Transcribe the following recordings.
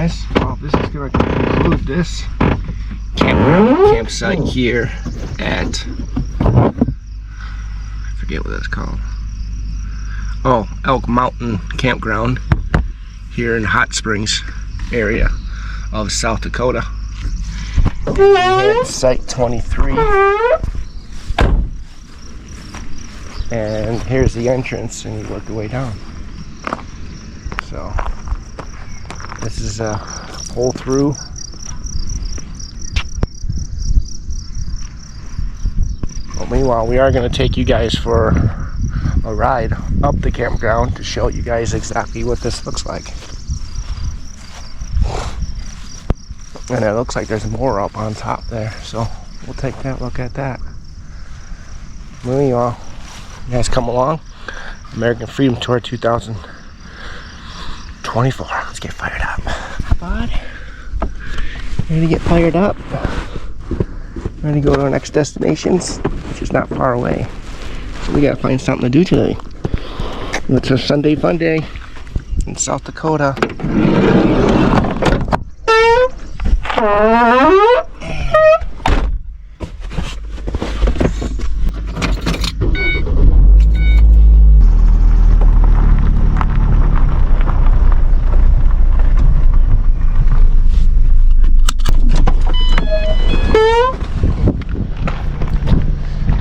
guys. Well, this is going to conclude this campsite here at, I forget what that's called. Oh, Elk Mountain Campground here in Hot Springs area of South Dakota. At Site 23. And here's the entrance, and you work your way down. So this is a pull through. Well, meanwhile, we are going to take you guys for a ride up the campground to show you guys exactly what this looks like. And it looks like there's more up on top there, so we'll take that look at that. Meanwhile, you guys come along. American Freedom Tour 2024. Let's get fired up. Hi, bud. Ready to get fired up? Ready to go to our next destinations, which is not far away. So we gotta find something to do today. It's a Sunday fun day in South Dakota.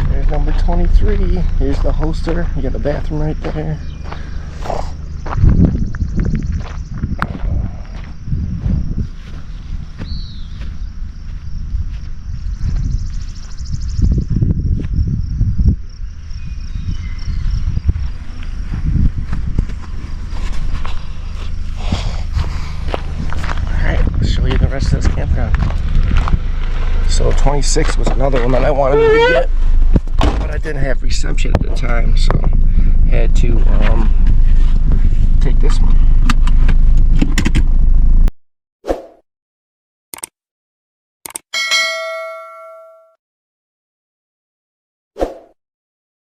There's number 23. Here's the holster. You got the bathroom right there. The rest of this campground. So 26 was another one that I wanted to get, but I didn't have reception at the time, so had to take this one.